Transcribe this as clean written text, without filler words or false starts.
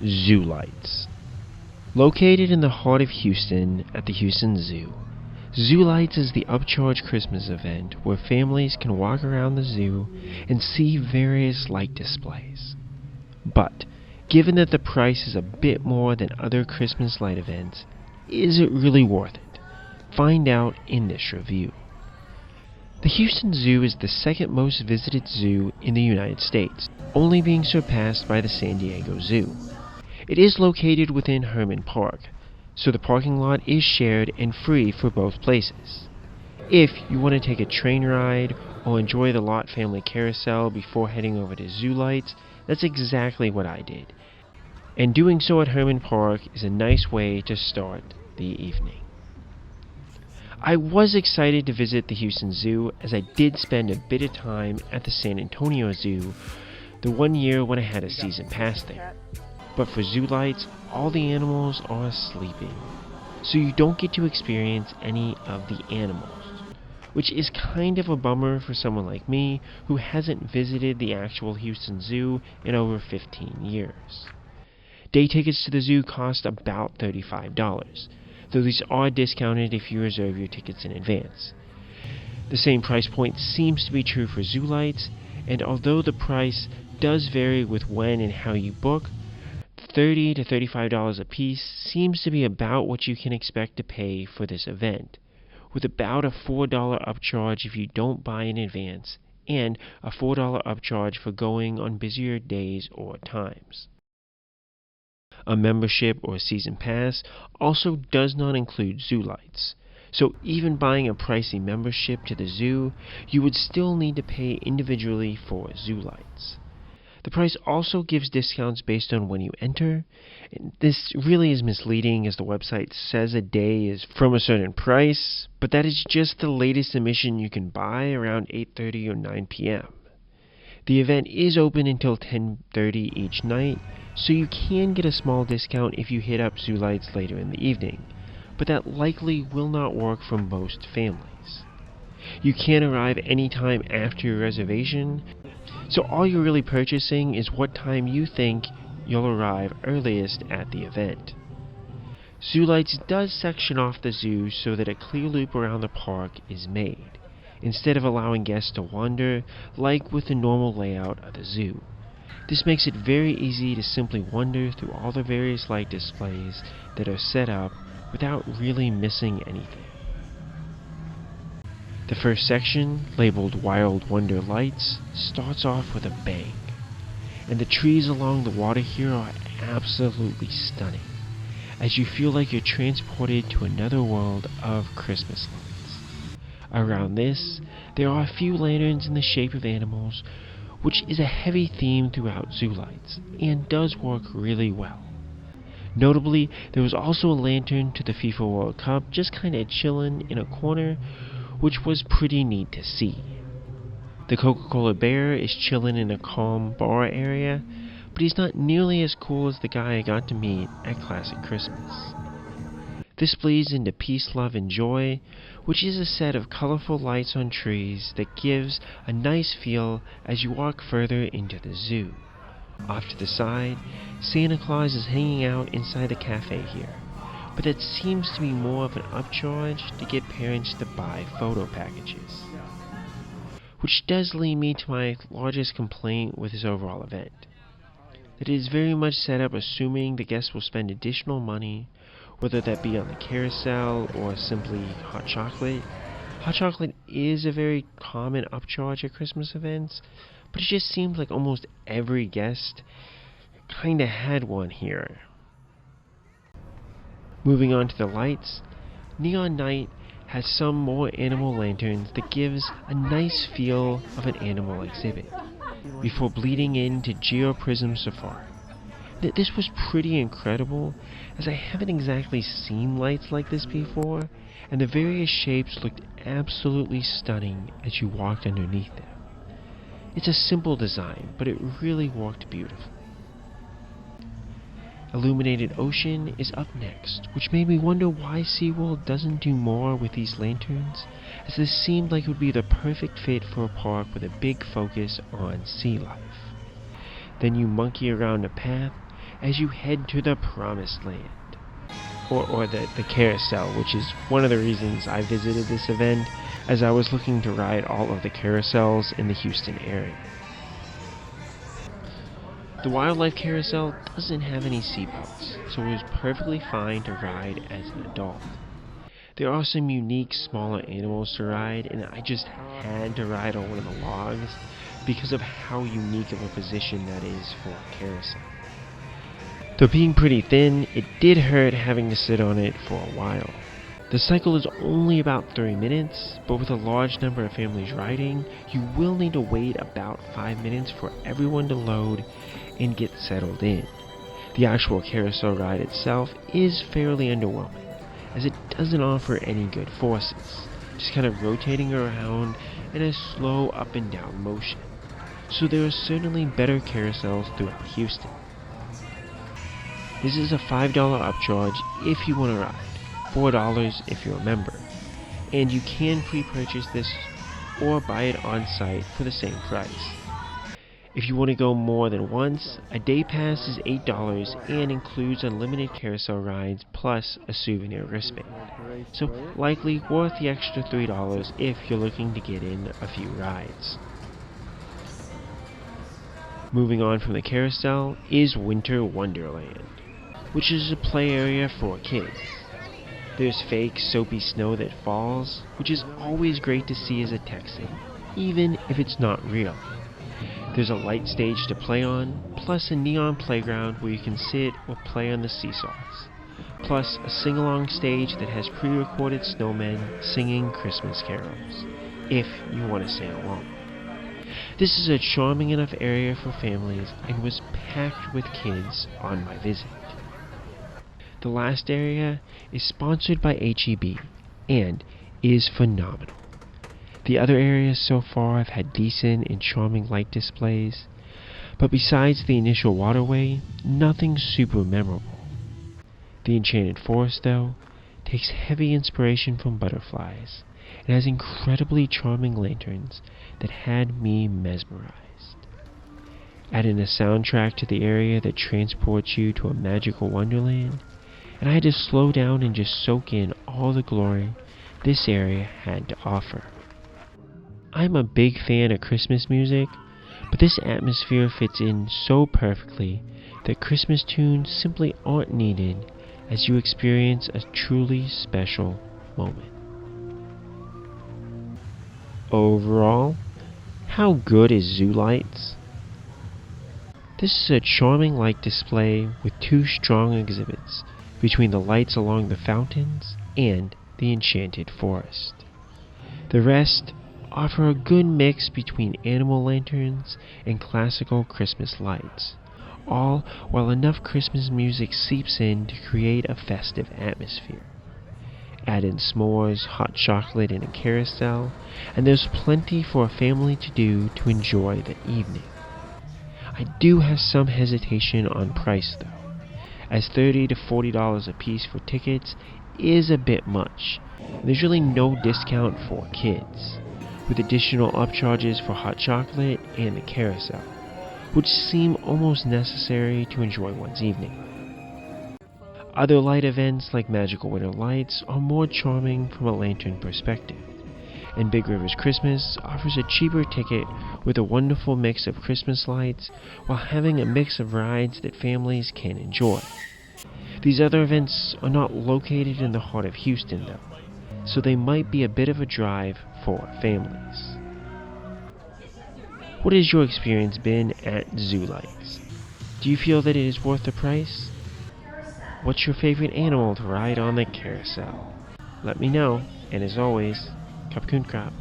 Zoo Lights. Located in the heart of Houston at the Houston Zoo, Zoo Lights is the upcharge Christmas event where families can walk around the zoo and see various light displays. But, given that the price is a bit more than other Christmas light events, is it really worth it? Find out in this review. The Houston Zoo is the second most visited zoo in the United States, only being surpassed by the San Diego Zoo. It is located within Herman Park, so the parking lot is shared and free for both places. If you want to take a train ride or enjoy the Lot Family Carousel before heading over to Zoo Lights, that's exactly what I did. And doing so at Herman Park is a nice way to start the evening. I was excited to visit the Houston Zoo as I did spend a bit of time at the San Antonio Zoo the one year when I had a season pass there. But for Zoo Lights, all the animals are sleeping, so you don't get to experience any of the animals, which is kind of a bummer for someone like me who hasn't visited the actual Houston Zoo in over 15 years. Day tickets to the zoo cost about $35, though these are discounted if you reserve your tickets in advance. The same price point seems to be true for Zoo Lights, and although the price does vary with when and how you book, $30 to $35 a piece seems to be about what you can expect to pay for this event, with about a $4 upcharge if you don't buy in advance, and a $4 upcharge for going on busier days or times. A membership or season pass also does not include Zoo Lights, so even buying a pricey membership to the zoo, you would still need to pay individually for Zoo Lights. The price also gives discounts based on when you enter. This really is misleading as the website says a day is from a certain price, but that is just the latest admission you can buy around 8:30 or 9 p.m. The event is open until 10:30 each night, so you can get a small discount if you hit up Zoo Lights later in the evening, but that likely will not work for most families. You can arrive anytime after your reservation, so all you're really purchasing is what time you think you'll arrive earliest at the event. Zoo Lights does section off the zoo so that a clear loop around the park is made, instead of allowing guests to wander like with the normal layout of the zoo. This makes it very easy to simply wander through all the various light displays that are set up without really missing anything. The first section, labeled Wild Wonder Lights, starts off with a bang, and the trees along the water here are absolutely stunning, as you feel like you're transported to another world of Christmas lights. Around this, there are a few lanterns in the shape of animals, which is a heavy theme throughout Zoo Lights, and does work really well. Notably, there was also a lantern to the FIFA World Cup just kinda chillin' in a corner, which was pretty neat to see. The Coca-Cola bear is chillin' in a calm bar area, but he's not nearly as cool as the guy I got to meet at Classic Christmas. This bleeds into Peace, Love, and Joy, which is a set of colorful lights on trees that gives a nice feel as you walk further into the zoo. Off to the side, Santa Claus is hanging out inside the cafe here, but that seems to be more of an upcharge to get parents to buy photo packages. Which does lead me to my largest complaint with this overall event. That it is very much set up assuming the guests will spend additional money, whether that be on the carousel or simply hot chocolate. Hot chocolate is a very common upcharge at Christmas events, but it just seems like almost every guest kinda had one here. Moving on to the lights, Neon Night has some more animal lanterns that gives a nice feel of an animal exhibit, before bleeding into Geo Prism Safari. This was pretty incredible, as I haven't exactly seen lights like this before, and the various shapes looked absolutely stunning as you walked underneath them. It's a simple design, but it really worked beautifully. Illuminated Ocean is up next, which made me wonder why SeaWorld doesn't do more with these lanterns, as this seemed like it would be the perfect fit for a park with a big focus on sea life. Then you monkey around a path, as you head to the promised land. Or the Carousel, which is one of the reasons I visited this event, as I was looking to ride all of the carousels in the Houston area. The Wildlife Carousel doesn't have any seatbelts, so it was perfectly fine to ride as an adult. There are some unique smaller animals to ride, and I just had to ride on one of the logs because of how unique of a position that is for a carousel. Though being pretty thin, it did hurt having to sit on it for a while. The cycle is only about 3 minutes, but with a large number of families riding, you will need to wait about 5 minutes for everyone to load and get settled in. The actual carousel ride itself is fairly underwhelming, as it doesn't offer any good forces, just kind of rotating around in a slow up and down motion. So there are certainly better carousels throughout Houston. This is a $5 upcharge if you want to ride, $4 if you're a member, and you can pre-purchase this or buy it on site for the same price. If you want to go more than once, a day pass is $8 and includes unlimited carousel rides plus a souvenir wristband, so likely worth the extra $3 if you're looking to get in a few rides. Moving on from the carousel is Winter Wonderland, which is a play area for kids. There's fake soapy snow that falls, which is always great to see as a Texan, even if it's not real. There's a light stage to play on, plus a neon playground where you can sit or play on the seesaws, plus a sing-along stage that has pre-recorded snowmen singing Christmas carols, if you want to sing along. This is a charming enough area for families and was packed with kids on my visit. The last area is sponsored by HEB and is phenomenal. The other areas so far have had decent and charming light displays, but besides the initial waterway, nothing super memorable. The Enchanted Forest, though, takes heavy inspiration from butterflies and has incredibly charming lanterns that had me mesmerized. Add in a soundtrack to the area that transports you to a magical wonderland, and I had to slow down and just soak in all the glory this area had to offer. I'm a big fan of Christmas music, but this atmosphere fits in so perfectly that Christmas tunes simply aren't needed as you experience a truly special moment. Overall, how good is Zoo Lights? This is a charming light display with 2 strong exhibits between the lights along the fountains and the Enchanted Forest. The rest offer a good mix between animal lanterns and classical Christmas lights, all while enough Christmas music seeps in to create a festive atmosphere. Add in s'mores, hot chocolate, and a carousel, and there's plenty for a family to do to enjoy the evening. I do have some hesitation on price though, as $30 to $40 a piece for tickets is a bit much. There's really no discount for kids, with additional upcharges for hot chocolate and the carousel, which seem almost necessary to enjoy one's evening. Other light events like Magical Winter Lights are more charming from a lantern perspective, and Big River's Christmas offers a cheaper ticket with a wonderful mix of Christmas lights while having a mix of rides that families can enjoy. These other events are not located in the heart of Houston though, so they might be a bit of a drive for families. What has your experience been at Zoo Lights? Do you feel that it is worth the price? What's your favorite animal to ride on the carousel? Let me know, and as always, Kapkun Krap.